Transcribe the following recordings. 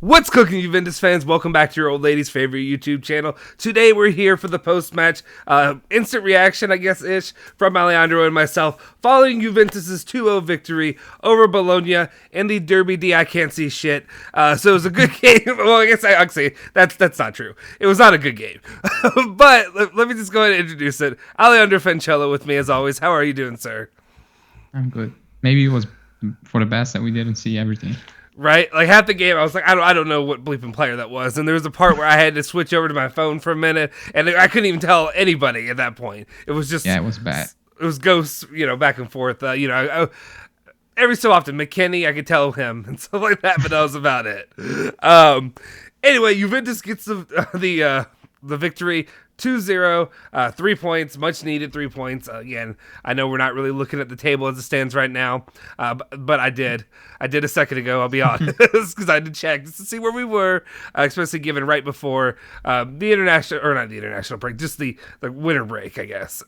What's cooking, Juventus fans? Welcome back to your old lady's favorite YouTube channel. Today we're here for the post-match instant reaction, I guess-ish, from Alejandro and myself, following Juventus' 2-0 victory over Bologna in the Derby D. I can't see shit. So it was a good game. Well, I guess actually that's not true. It was not a good game. But let me just go ahead and introduce it. Alejandro Fancello with me as always. How are you doing, sir? I'm good. Maybe it was for the best that we didn't see everything. Right? Like half the game, I was like, I don't know what bleeping player that was. And there was a part where I had to switch over to my phone for a minute, and I couldn't even tell anybody at that point. It was just... Yeah, it was bad. It was ghosts, back and forth. Every so often, McKinney, I could tell him and stuff like that, but that was about it. Anyway, Juventus gets the victory 2-0, 3 points, much needed 3 points. Again, I know we're not really looking at the table as it stands right now, but I did a second ago, I'll be honest, because I had to check just to see where we were, especially given right before not the international break, just the winter break, I guess.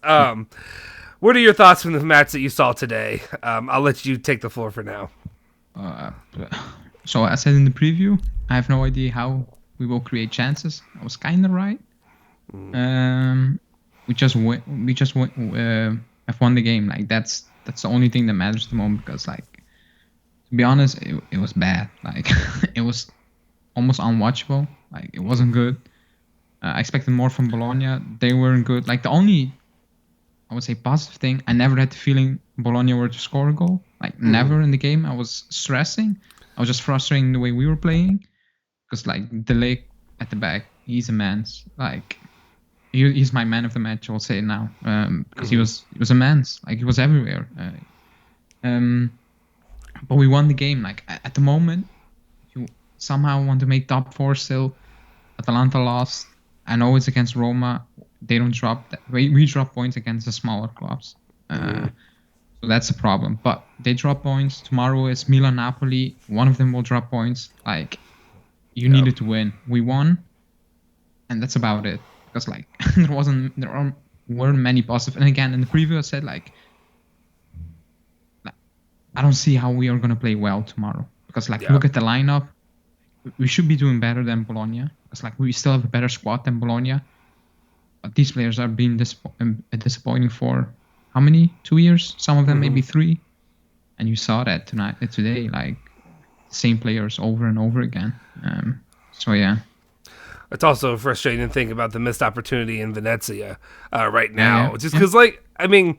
What are your thoughts from the match that you saw today? I'll let you take the floor for now. So as I said in the preview, I have no idea how we will create chances. I was kind of right. We just have won the game. Like that's the only thing that matters at the moment, because like, to be honest, it was bad. Like it was almost unwatchable. Like it wasn't good. I expected more from Bologna. They weren't good. Like the only, I would say, positive thing, I never had the feeling Bologna were to score a goal. Like never in the game. I was stressing. I was just frustrating the way we were playing, because like Delay at the back, he's a man. Like he's my man of the match. I'll say it now, because he was a man. Like he was everywhere. But we won the game. Like at the moment, you somehow want to make top four still. Atalanta lost. I know it's against Roma. They don't drop that. We drop points against the smaller clubs. So that's a problem. But they drop points. Tomorrow is Milan Napoli. One of them will drop points. Like you needed to win. We won, and that's about it. Because like there weren't many positive. And again, in the preview I said like I don't see how we are gonna play well tomorrow. Because like look at the lineup, we should be doing better than Bologna. Because like we still have a better squad than Bologna. But these players are being disappointing for how many? 2 years? Some of them maybe 3. And you saw that today, like same players over and over again. So yeah. It's also frustrating to think about the missed opportunity in Venezia right now. Just because, like, I mean,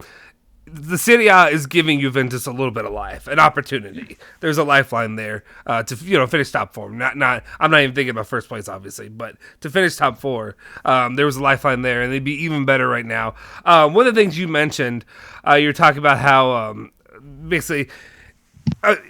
the Serie A is giving Juventus a little bit of life, an opportunity. There's a lifeline there to finish top 4. I'm not even thinking about first place, obviously, but to finish top 4, there was a lifeline there, and they'd be even better right now. One of the things you mentioned, you were talking about how basically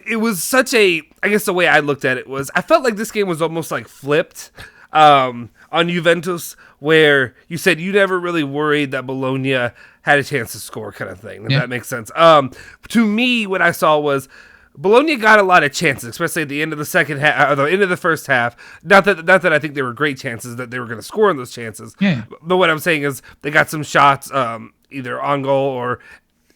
it was such a, I guess the way I looked at it was, I felt like this game was almost like flipped on Juventus, where you said you never really worried that Bologna had a chance to score, kind of thing. If that makes sense. To me, what I saw was Bologna got a lot of chances, especially at the end of the second half, or the end of the first half. Not that I think they were great chances that they were going to score in those chances. Yeah. But what I'm saying is they got some shots, either on goal or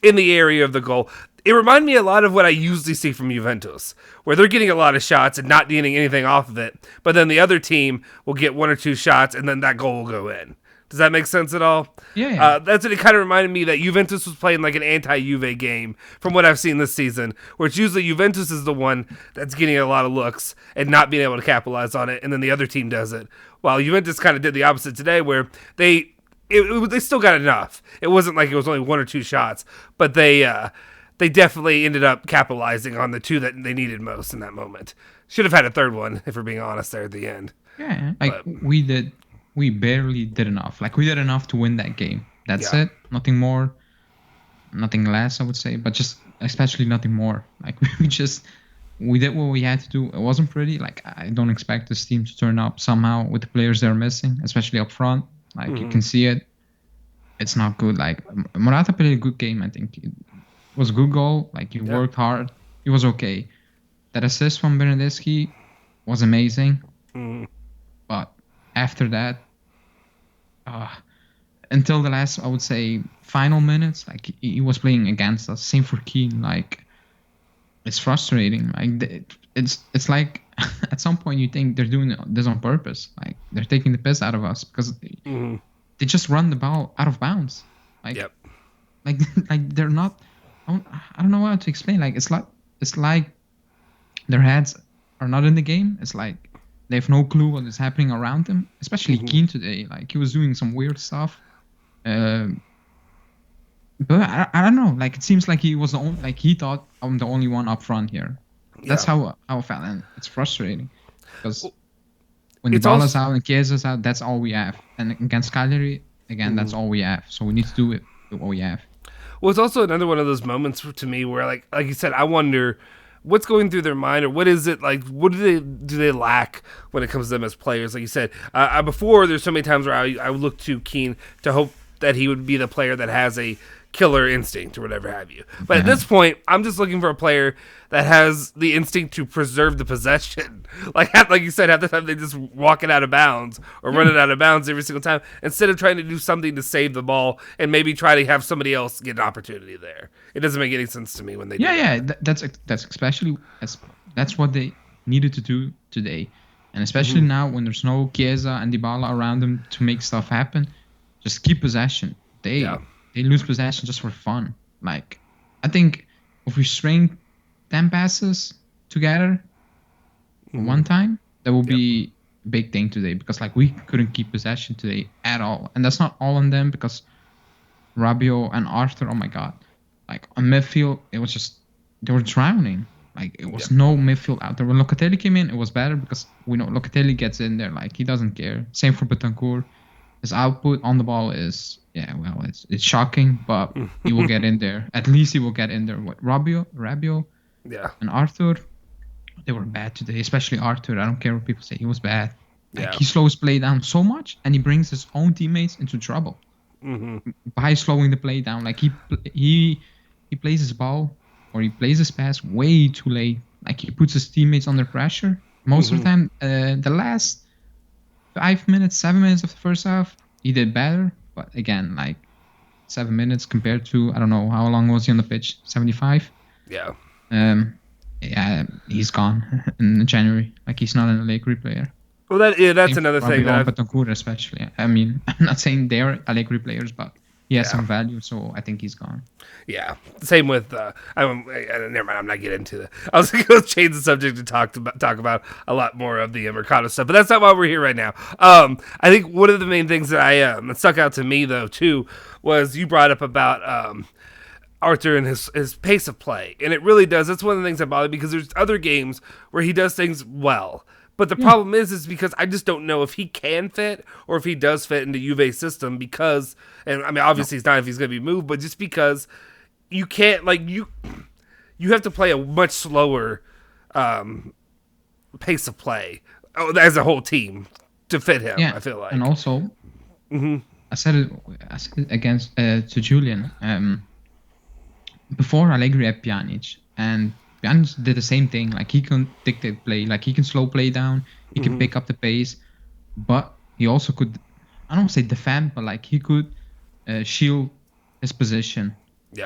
in the area of the goal. It reminded me a lot of what I usually see from Juventus, where they're getting a lot of shots and not getting anything off of it, but then the other team will get 1 or 2 shots, and then that goal will go in. Does that make sense at all? Yeah. That's what it kind of reminded me, that Juventus was playing like an anti-Juve game from what I've seen this season, where it's usually Juventus is the one that's getting a lot of looks and not being able to capitalize on it, and then the other team does it. While Juventus kind of did the opposite today, where they still got enough. It wasn't like it was only 1 or 2 shots, but they definitely ended up capitalizing on the 2 that they needed most in that moment. Should have had a third one, if we're being honest, there at the end. Yeah, like we barely did enough. Like we did enough to win that game. That's it. Nothing more, nothing less, I would say. But just especially nothing more. Like we did what we had to do. It wasn't pretty. Like I don't expect this team to turn up somehow with the players they're missing, especially up front. Like you can see it. It's not good. Like Morata played a good game, I think. It was a good goal. Like he worked hard. He was okay. That assist from Bernadette was amazing. But after that, until the last, I would say, final minutes, like he was playing against us. Same for Keane. Like it's frustrating. Like it's like at some point you think they're doing this on purpose. Like they're taking the piss out of us because they just run the ball out of bounds. Like, yep. like they're not. I don't know how to explain. Like it's like their heads are not in the game. It's like they have no clue what is happening around them. Especially Keane today. Like he was doing some weird stuff. But I don't know. Like it seems like he was the only. Like he thought I'm the only one up front here. That's how I felt, and it's frustrating because when Dybala's out and Chiesa's out, that's all we have. And against Cagliari, again, that's all we have. So we need to do it with what we have. Well, it's also another one of those moments to me where, like you said, I wonder what's going through their mind, or what is it like? What do they lack when it comes to them as players? Like you said, before there's so many times where I would look to Keane to hope that he would be the player that has a killer instinct or whatever have you. But at this point, I'm just looking for a player that has the instinct to preserve the possession. Like you said, half the time they just walk it out of bounds or run it out of bounds every single time instead of trying to do something to save the ball and maybe try to have somebody else get an opportunity there. It doesn't make any sense to me when they do that. Yeah, that's especially that's what they needed to do today. And especially now when there's no Chiesa and Dybala around them to make stuff happen, just keep possession. They lose possession just for fun. Like, I think if we string 10 passes together one time, that will be a big thing today because, like, we couldn't keep possession today at all. And that's not all on them because Rabiot and Arthur, oh my God. Like, on midfield, it was just, they were drowning. Like, it was no midfield out there. When Locatelli came in, it was better because we know Locatelli gets in there. Like, he doesn't care. Same for Betancourt. His output on the ball is, it's shocking, but he will get in there. At least he will get in there. What, Rabiot, and Arthur, they were bad today, especially Arthur. I don't care what people say. He was bad. Like, he slows play down so much, and he brings his own teammates into trouble by slowing the play down. Like, he plays his ball, or he plays his pass way too late. Like, he puts his teammates under pressure. Most of the time, the last 7 minutes of the first half, he did better. But again, like 7 minutes compared to, I don't know, how long was he on the pitch? 75? Yeah. He's gone in January. Like, he's not an Allegri player. Well, that's another thing. Betancourt especially. I mean, I'm not saying they're Allegri players, but he has some value, so I think he's gone. Yeah, same with. Never mind. I'm not getting into that. I was going to change the subject to talk about a lot more of the Mercado stuff, but that's not why we're here right now. I think one of the main things that that stuck out to me though too was you brought up about Arthur and his pace of play, and it really does. That's one of the things that bother me because there's other games where he does things well. But the problem is because I just don't know if he can fit or if he does fit into Juve's system because, and I mean, obviously it's not if he's going to be moved, but just because you can't, like, you have to play a much slower pace of play as a whole team to fit him, I feel like. And also, I said it against to Julian before Allegri had Pjanic, and Pjanic did the same thing. Like, he can dictate play. Like, he can slow play down. He can pick up the pace. But he also could, I don't want to say defend, but, like, he could shield his position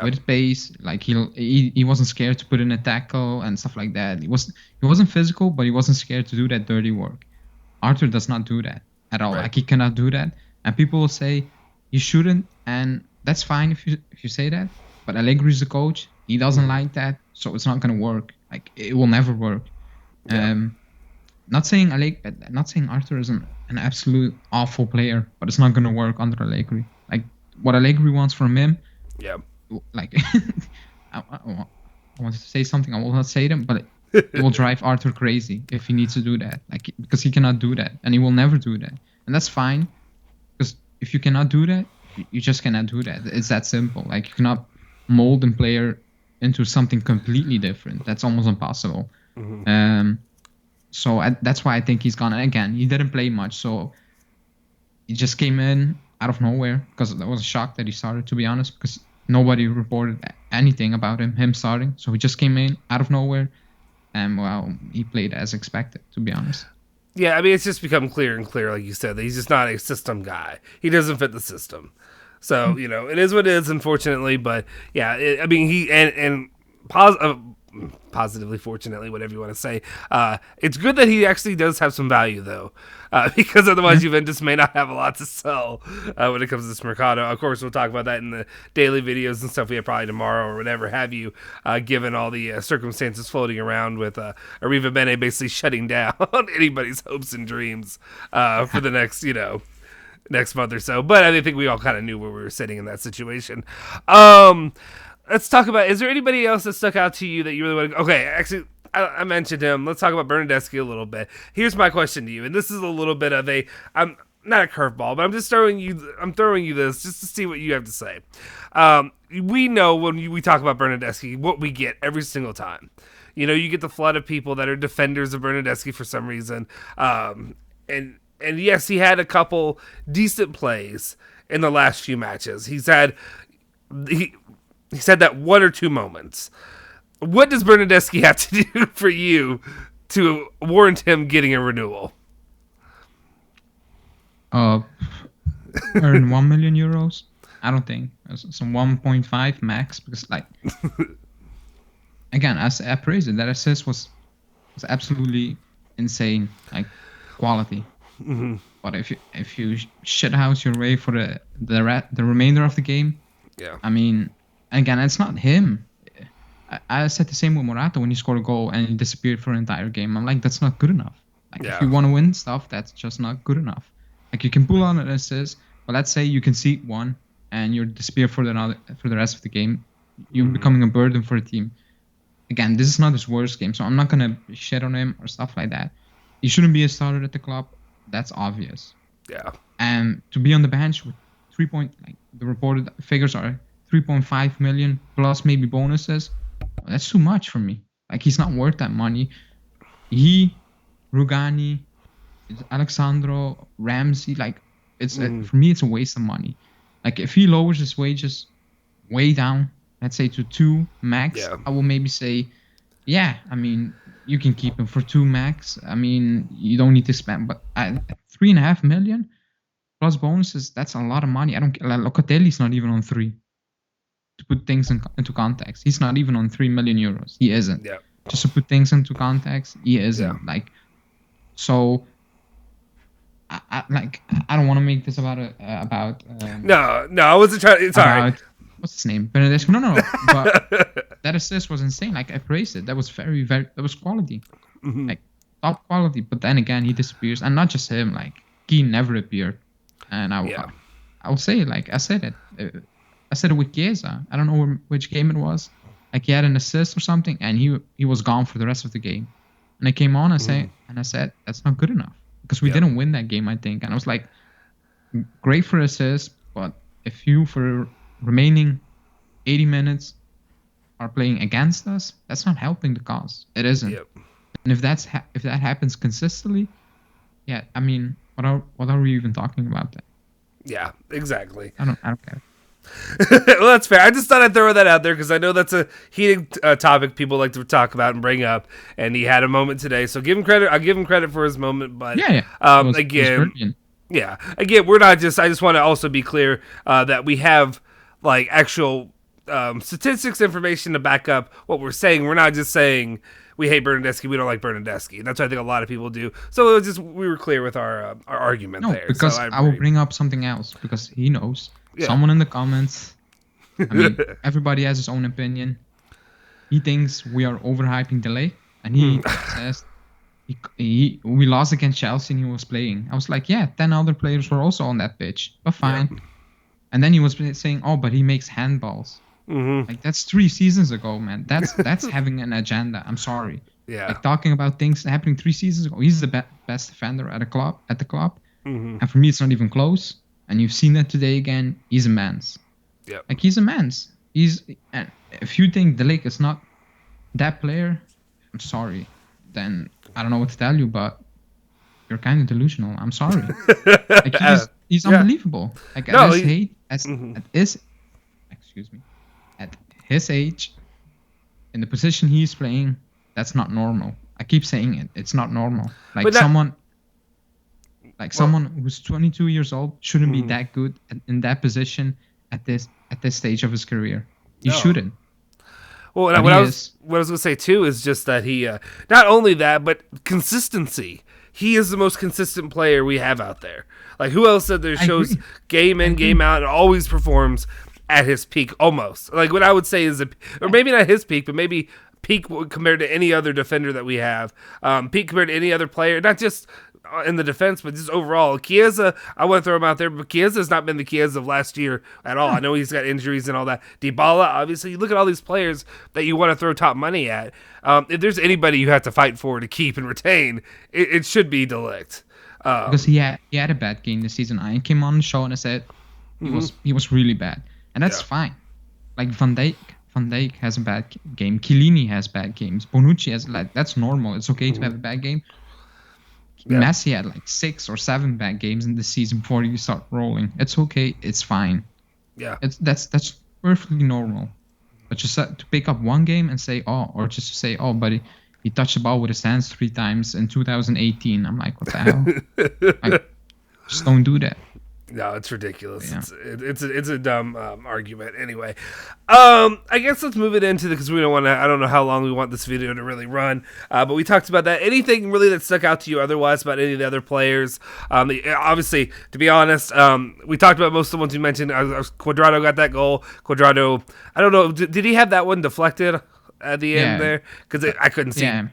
with pace. Like, he wasn't scared to put in a tackle and stuff like that. He wasn't physical, but he wasn't scared to do that dirty work. Arthur does not do that at all. Right. Like, he cannot do that. And people will say, you shouldn't. And that's fine if you say that. But Allegri is the coach. He doesn't like that, so it's not gonna work. Like, it will never work. Not saying Arthur is an absolute awful player, but it's not gonna work under Allegri. Like, what Allegri wants from him. Yeah. Like, I wanted to say something. I will not say them, but it will drive Arthur crazy if he needs to do that. Like, because he cannot do that, and he will never do that, and that's fine. Because if you cannot do that, you just cannot do that. It's that simple. Like, you cannot mold a player into something completely different. That's almost impossible. So that's why I think he's gone. And again, he didn't play much, so he just came in out of nowhere because that was a shock that he started, to be honest, because nobody reported anything about him starting. So he just came in out of nowhere, and well, he played as expected, to be honest. Yeah, I mean, it's just become clearer and clearer, like you said, that he's just not a system guy. He doesn't fit the system. So, it is what it is, unfortunately. But, yeah, I mean, he and positively, fortunately, whatever you want to say. It's good that he actually does have some value, though, because otherwise Juventus may not have a lot to sell when it comes to this Mercado. Of course, we'll talk about that in the daily videos and stuff we have probably tomorrow or whatever have you, given all the circumstances floating around with Arriva Bene basically shutting down anybody's hopes and dreams for the next, next month or so. But I think we all kind of knew where we were sitting in that situation. Let's talk about, is there anybody else that stuck out to you that you really want to... Okay, actually, I mentioned him. Let's talk about Bernadette a little bit. Here's my question to you, and this is a little bit of I'm not a curveball, but I'm just throwing you this just to see what you have to say. We know when we talk about Bernadette what we get every single time. You get the flood of people that are defenders of Bernadette for some reason. And yes, he had a couple decent plays in the last few matches. He said that one or two moments. What does Bernadette have to do for you to warrant him getting a renewal? Earn 1 million euros? I don't think. Some 1.5 max, because again, as I praised it, that assist was absolutely insane, quality. Mm-hmm. But if you shithouse your way for the remainder of the game, I mean, again, it's not him. I said the same with Morata when he scored a goal and he disappeared for an entire game. I'm like, that's not good enough. If you want to win stuff, that's just not good enough. You can pull on an assist, but let's say you concede one and you disappear for the rest of the game. You're becoming a burden for the team. Again, this is not his worst game, so I'm not gonna shit on him or stuff like that. He shouldn't be a starter at the club. That's obvious. Yeah. And to be on the bench with the reported figures are 3.5 million plus maybe bonuses. That's too much for me. He's not worth that money. Rugani, Alexandro, Ramsey, for me it's a waste of money. If he lowers his wages way down, let's say to 2 max, I will maybe say, I mean, you can keep him for 2 max. I mean, you don't need to spend, but at 3.5 million plus bonuses, that's a lot of money. Locatelli's not even on 3. To put things into context, he's not even on 3 million euros. He isn't. Yeah. Just to put things into context, he isn't. Yeah. So I don't want to make this about No, I wasn't trying. It's alright. What's his name? Bernadette. No. But that assist was insane. I praised it. That was very, very. That was quality. Mm-hmm. Top quality. But then again, he disappears, and not just him. He never appeared. And I will say it. I said it. I said it with Chiesa. I don't know which game it was. He had an assist or something, and he was gone for the rest of the game. And I came on and I said that's not good enough because we didn't win that game, I think. And I was like, great for assist, but if you for remaining 80 minutes are playing against us, that's not helping the cause. It isn't. Yep. And if that happens consistently, I mean, what are we even talking about then? Yeah, exactly. I don't care. Well, that's fair. I just thought I'd throw that out there because I know that's a heated topic people like to talk about and bring up. And he had a moment today, so give him credit. I'll give him credit for his moment. But again, we're not just. I just want to also be clear that we have actual statistics, information to back up what we're saying. We're not just saying we hate Bernadette. We don't like Bernadette. That's what I think a lot of people do. So it was just we were clear with our argument there. Because I will bring up something else because he knows. Yeah. Someone in the comments. I mean, everybody has his own opinion. He thinks we are overhyping Delay, and he says we lost against Chelsea and he was playing. I was like, 10 other players were also on that pitch, but fine. Yeah. And then he was saying, but he makes handballs. Mm-hmm. That's 3 seasons ago, man. That's having an agenda. I'm sorry. Yeah. Talking about things happening 3 seasons ago. He's the best defender at the club. Mm-hmm. And for me, it's not even close. And you've seen that today again. He's a man's. Yeah. He's a man's. And if you think the Lake is not that player, I'm sorry. Then I don't know what to tell you, but you're kind of delusional. I'm sorry. He's unbelievable. At his age, in the position he's playing, that's not normal. I keep saying it. It's not normal. Someone who's 22 years old shouldn't be that good in that position at this stage of his career. He shouldn't. Well, But what he I is. was going to say too is just that he, not only that, but consistency. He is the most consistent player we have out there. Like, who else that there I shows agree. game in, game out, and always performs at his peak almost. Like, what I would say is, or maybe not his peak, but maybe peak compared to any other defender that we have. Peak compared to any other player, not just in the defense, but just overall. Chiesa, I want to throw him out there, but Chiesa has not been the Chiesa of last year at all. I know he's got injuries and all that. Dybala, obviously, you look at all these players that you want to throw top money at. If there's anybody you have to fight for to keep and retain, it should be De Ligt. Because he had a bad game this season. I came on the show and I said he was really bad, and that's fine. Like Van Dijk has a bad game. Chiellini has bad games. Bonucci has that's normal. It's okay to have a bad game. Yeah. Messi had like 6 or 7 bad games in the season before you start rolling. It's okay. It's fine. Yeah, that's perfectly normal. But just to pick up one game and say or just to say buddy, he touched the ball with his hands 3 times in 2018. I'm like, what the hell? Like, just don't do that. No, it's ridiculous. Yeah. It's a dumb argument. Anyway, I guess let's move it into because we don't want to. I don't know how long we want this video to really run, but we talked about that. Anything really that stuck out to you otherwise about any of the other players? Obviously, to be honest, we talked about most of the ones you mentioned. Cuadrado got that goal. Cuadrado, I don't know, did he have that one deflected at the end there? Because I couldn't see. I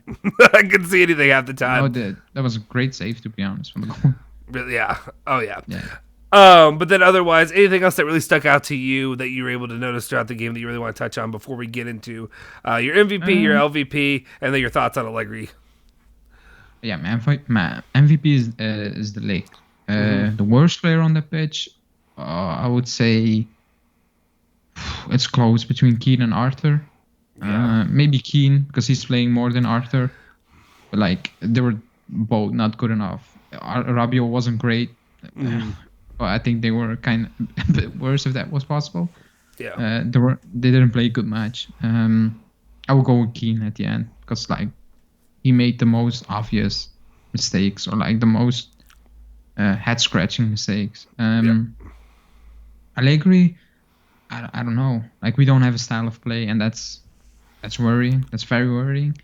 couldn't see anything half the time. No, that was a great save, to be honest, from the goal. Really, yeah. Oh yeah. Yeah. But then otherwise, anything else that really stuck out to you that you were able to notice throughout the game that you really want to touch on before we get into your MVP, your LVP, and then your thoughts on Allegri? Yeah, my MVP is De Ligt. The worst player on the pitch, I would say it's close between Keane and Arthur. Maybe Keane because he's playing more than Arthur. But like they were both not good enough. Rabiot wasn't great. But I think they were kind of a bit worse if that was possible. Yeah. They didn't play a good match. I will go with Keane at the end because like he made the most obvious mistakes or like the most head scratching mistakes. Allegri, I don't know. Like we don't have a style of play, and that's worrying. That's very worrying.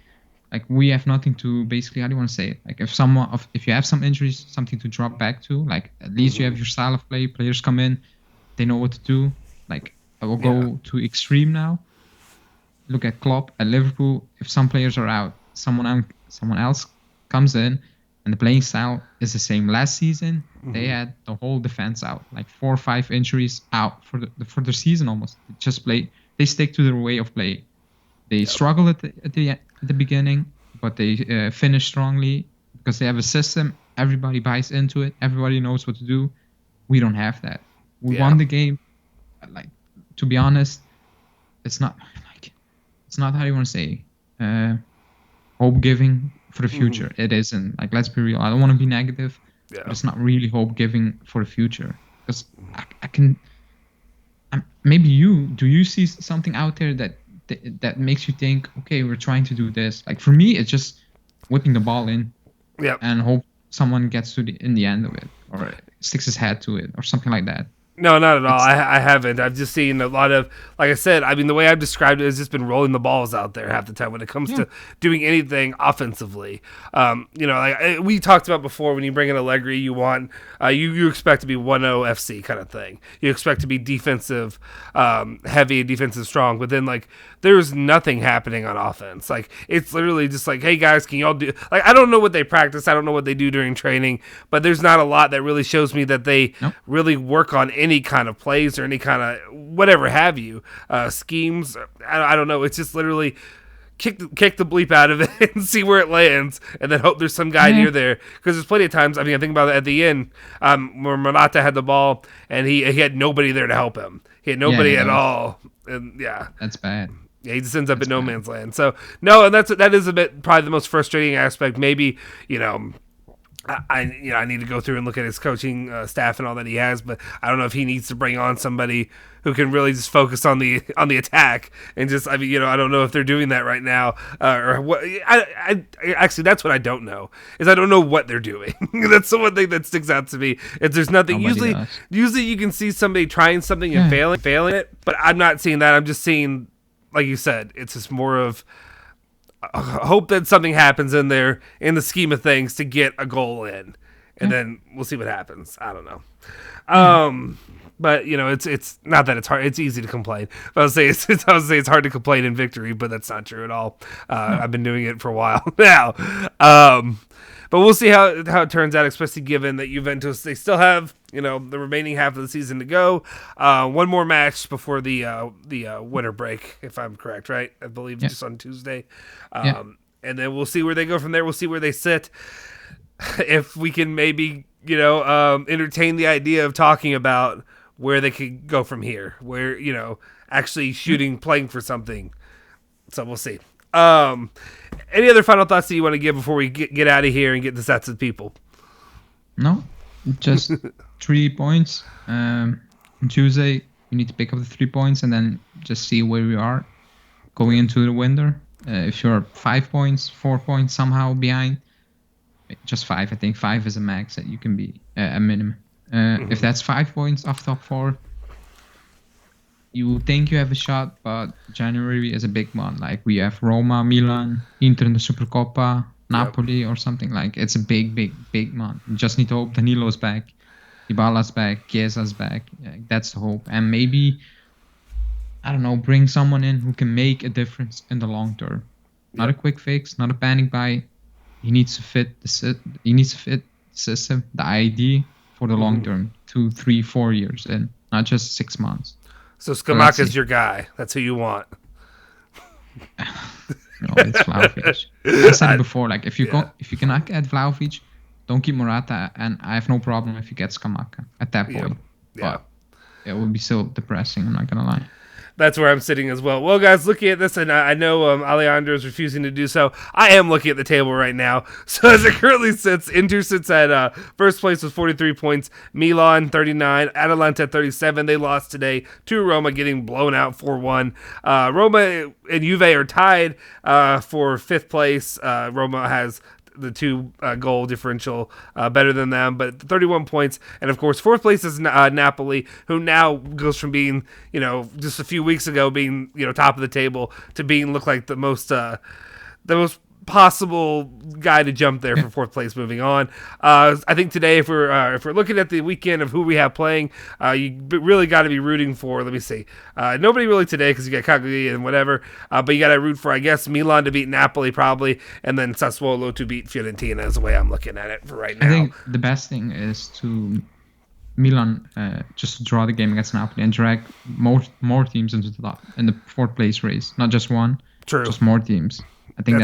Like we have nothing to basically. How do you want to say it? Like if you have some injuries, something to drop back to. Like at least you have your style of play. Players come in, they know what to do. Like I will go to extreme now. Look at Klopp at Liverpool. If some players are out, someone else comes in, and the playing style is the same. Last season they had the whole defense out, like 4 or 5 injuries out for the season almost. They stick to their way of play. They struggle at the beginning, but they finish strongly because they have a system. Everybody buys into it. Everybody knows what to do. We don't have that. We won the game. Like to be honest, it's not how you want to say hope giving for the future. It isn't. Like let's be real. I don't want to be negative, but it's not really hope giving for the future because I can. Maybe do you see something out there that makes you think, okay, we're trying to do this? Like for me, it's just whipping the ball in and hope someone gets to in the end of it or sticks his head to it or something like that. No, not at all. I haven't. I've just seen a lot of, like I said, I mean, the way I've described it has just been rolling the balls out there half the time when it comes to doing anything offensively. Like we talked about before, when you bring in Allegri, you want, you expect to be 1-0 FC kind of thing. You expect to be defensive, heavy, defensive strong, but then like there's nothing happening on offense. Like it's literally just like, hey guys, can y'all do, like, I don't know what they practice. I don't know what they do during training, but there's not a lot that really shows me that they really work on any kind of plays or any kind of whatever have you schemes. I don't know. It's just literally kick the bleep out of it and see where it lands, and then hope there's some guy near there. Because there's plenty of times. I mean, I think about it at the end where Morata had the ball and he had nobody there to help him. He had nobody at all, and that's bad. Yeah, he just ends up in no man's land. So no, and that is a bit probably the most frustrating aspect. Maybe I need to go through and look at his coaching staff and all that he has, but I don't know if he needs to bring on somebody who can really just focus on the attack and just, I mean, I don't know if they're doing that right now or what. I actually, that's what I don't know, is I don't know what they're doing. That's the one thing that sticks out to me. Is there's nothing. Usually you can see somebody trying something and failing it, but I'm not seeing that. I'm just seeing like you said, it's just more of hope that something happens in there in the scheme of things to get a goal in, and then we'll see what happens. I don't know. But it's not that it's hard. It's easy to complain. I would say it's hard to complain in victory, but that's not true at all. I've been doing it for a while now. But we'll see how it turns out, especially given that Juventus, they still have the remaining half of the season to go. One more match before the winter break, if I'm correct, right? I believe just on Tuesday. And then we'll see where they go from there. We'll see where they sit. If we can maybe entertain the idea of talking about where they could go from here, where actually playing for something. So we'll see. Any other final thoughts that you want to give before we get out of here and get this out to the people? No, just 3 points. On Tuesday, you need to pick up the 3 points and then just see where we are going into the winter. If you're 5 points, 4 points somehow behind, just 5. I think 5 is a max that you can be a minimum. If that's 5 points off top 4, you think you have a shot, but January is a big month. Like we have Roma, Milan, Inter in the Supercoppa, Napoli or something. Like it's a big month. You just need to hope Danilo's back, Dybala's back, Chiesa's back. Yeah, that's the hope. And maybe, I don't know, bring someone in who can make a difference in the long term. Not a quick fix, not a panic buy. He needs to fit the system, the ID for the long term, 2, 3, 4 years in, not just 6 months. So Scamacca's your guy. That's who you want. No, it's Vlahovic. I said it before. Like if you cannot get Vlahovic, don't keep Morata, and I have no problem if you get Scamacca at that point. But it would be so depressing. I'm not gonna lie. That's where I'm sitting as well. Well, guys, looking at this, and I know Alejandro is refusing to do so. I am looking at the table right now. So as it currently sits, Inter sits at first place with 43 points. Milan, 39. Atalanta, 37. They lost today to Roma, getting blown out 4-1. Roma and Juve are tied for fifth place. Roma has the 2 goal differential better than them, but 31 points. And of course, fourth place is Napoli, who now goes from being, just a few weeks ago being, top of the table to being look like the most possible guy to jump there for fourth place moving on. I think today, if we're looking at the weekend of who we have playing, you really got to be rooting for, let me see, nobody really today because you got Cagliari and whatever, but you got to root for, I guess, Milan to beat Napoli probably, and then Sassuolo to beat Fiorentina is the way I'm looking at it for right now. I think the best thing is to Milan just draw the game against Napoli and drag more teams into the fourth place race, not just one, just more teams. I think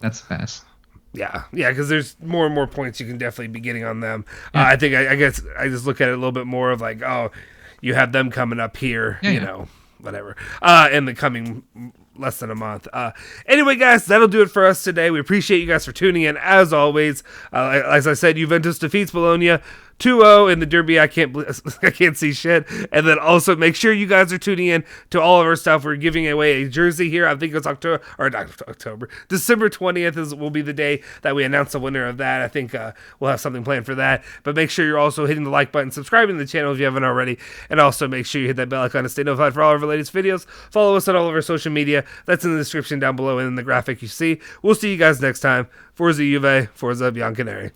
that's best. Yeah, because there's more and more points you can definitely be getting on them. Yeah. I think I guess I just look at it a little bit more of like, oh, you have them coming up here, whatever, in the coming less than a month. Anyway, guys, that'll do it for us today. We appreciate you guys for tuning in as always. As I said, Juventus defeats Bologna 2-0 in the derby. I can't see shit. And then also make sure you guys are tuning in to all of our stuff. We're giving away a jersey here. I think it's December 20th will be the day that we announce the winner of that. I think we'll have something planned for that. But make sure you're also hitting the like button, subscribing to the channel if you haven't already, and also make sure you hit that bell icon to stay notified for all of our latest videos. Follow us on all of our social media. That's in the description down below and in the graphic you see. We'll see you guys next time. Forza Juve, Forza Bianconeri.